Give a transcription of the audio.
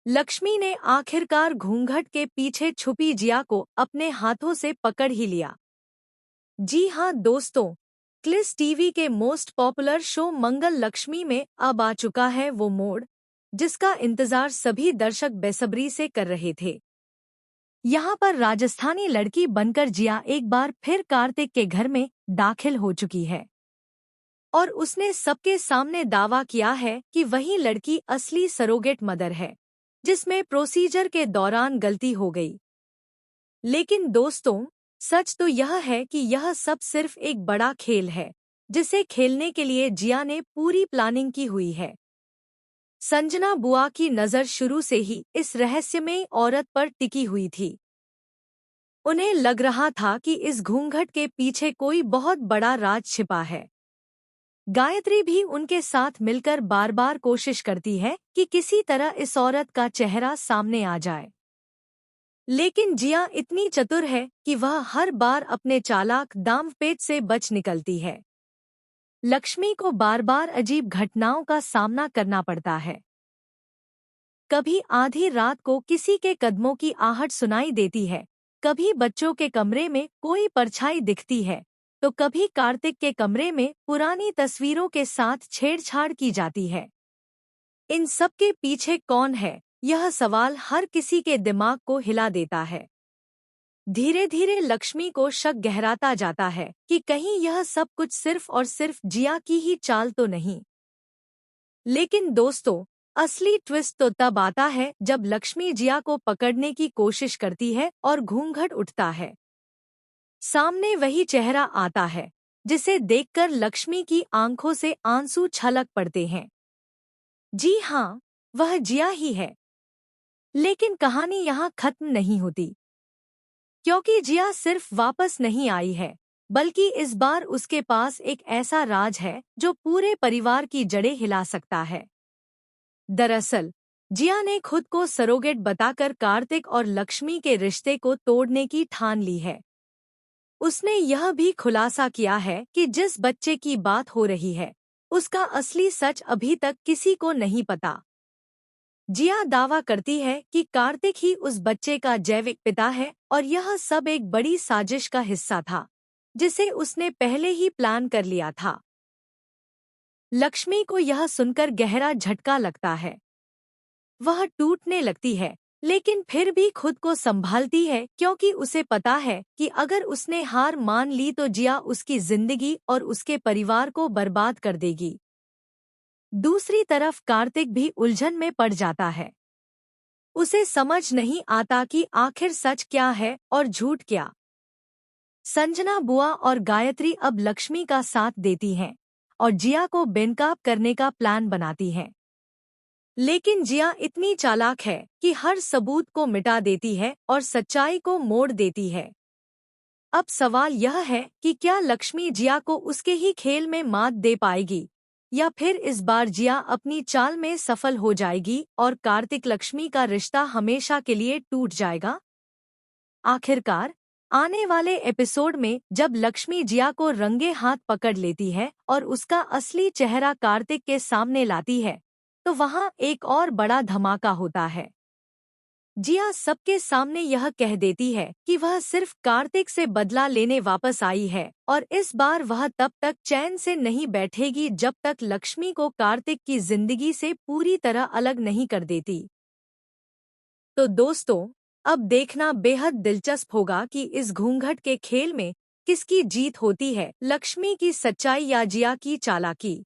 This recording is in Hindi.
लक्ष्मी ने आखिरकार घूंघट के पीछे छुपी जिया को अपने हाथों से पकड़ ही लिया। जी हाँ दोस्तों, क्लिस टीवी के मोस्ट पॉपुलर शो मंगल लक्ष्मी में अब आ चुका है वो मोड़ जिसका इंतजार सभी दर्शक बेसब्री से कर रहे थे। यहाँ पर राजस्थानी लड़की बनकर जिया एक बार फिर कार्तिक के घर में दाखिल हो चुकी है और उसने सबके सामने दावा किया है कि वही लड़की असली सरोगेट मदर है जिसमें प्रोसीजर के दौरान गलती हो गई। लेकिन दोस्तों, सच तो यह है कि यह सब सिर्फ एक बड़ा खेल है जिसे खेलने के लिए जिया ने पूरी प्लानिंग की हुई है। संजना बुआ की नज़र शुरू से ही इस रहस्यमयी औरत पर टिकी हुई थी। उन्हें लग रहा था कि इस घूंघट के पीछे कोई बहुत बड़ा राज छिपा है। गायत्री भी उनके साथ मिलकर बार बार कोशिश करती है कि किसी तरह इस औरत का चेहरा सामने आ जाए। लेकिन जिया इतनी चतुर है कि वह हर बार अपने चालाक दांवपेच से बच निकलती है। लक्ष्मी को बार बार अजीब घटनाओं का सामना करना पड़ता है। कभी आधी रात को किसी के कदमों की आहट सुनाई देती है, कभी बच्चों के कमरे में कोई परछाई दिखती है, तो कभी कार्तिक के कमरे में पुरानी तस्वीरों के साथ छेड़छाड़ की जाती है। इन सब के पीछे कौन है, यह सवाल हर किसी के दिमाग को हिला देता है। धीरे धीरे लक्ष्मी को शक गहराता जाता है कि कहीं यह सब कुछ सिर्फ और सिर्फ जिया की ही चाल तो नहीं। लेकिन दोस्तों, असली ट्विस्ट तो तब आता है जब लक्ष्मी जिया को पकड़ने की कोशिश करती है और घूंघट उठता है। सामने वही चेहरा आता है जिसे देखकर लक्ष्मी की आंखों से आंसू छलक पड़ते हैं। जी हाँ, वह जिया ही है। लेकिन कहानी यहाँ खत्म नहीं होती, क्योंकि जिया सिर्फ वापस नहीं आई है, बल्कि इस बार उसके पास एक ऐसा राज है जो पूरे परिवार की जड़ें हिला सकता है। दरअसल, जिया ने खुद को सरोगेट बताकर कार्तिक और लक्ष्मी के रिश्ते को तोड़ने की ठान ली है। उसने यह भी खुलासा किया है कि जिस बच्चे की बात हो रही है, उसका असली सच अभी तक किसी को नहीं पता। जिया दावा करती है कि कार्तिक ही उस बच्चे का जैविक पिता है और यह सब एक बड़ी साजिश का हिस्सा था, जिसे उसने पहले ही प्लान कर लिया था। लक्ष्मी को यह सुनकर गहरा झटका लगता है। वह टूटने लगती है, लेकिन फिर भी खुद को संभालती है क्योंकि उसे पता है कि अगर उसने हार मान ली तो जिया उसकी जिंदगी और उसके परिवार को बर्बाद कर देगी। दूसरी तरफ कार्तिक भी उलझन में पड़ जाता है। उसे समझ नहीं आता कि आखिर सच क्या है और झूठ क्या। संजना बुआ और गायत्री अब लक्ष्मी का साथ देती हैं और जिया को बेनकाब करने का प्लान बनाती हैं। लेकिन जिया इतनी चालाक है कि हर सबूत को मिटा देती है और सच्चाई को मोड़ देती है। अब सवाल यह है कि क्या लक्ष्मी जिया को उसके ही खेल में मात दे पाएगी, या फिर इस बार जिया अपनी चाल में सफल हो जाएगी और कार्तिक लक्ष्मी का रिश्ता हमेशा के लिए टूट जाएगा। आखिरकार आने वाले एपिसोड में जब लक्ष्मी जिया को रंगे हाथ पकड़ लेती है और उसका असली चेहरा कार्तिक के सामने लाती है, तो वहाँ एक और बड़ा धमाका होता है। जिया सबके सामने यह कह देती है कि वह सिर्फ कार्तिक से बदला लेने वापस आई है और इस बार वह तब तक चैन से नहीं बैठेगी जब तक लक्ष्मी को कार्तिक की जिंदगी से पूरी तरह अलग नहीं कर देती। तो दोस्तों, अब देखना बेहद दिलचस्प होगा कि इस घूंघट के खेल में किसकी जीत होती है, लक्ष्मी की सच्चाई या जिया की चालाकी।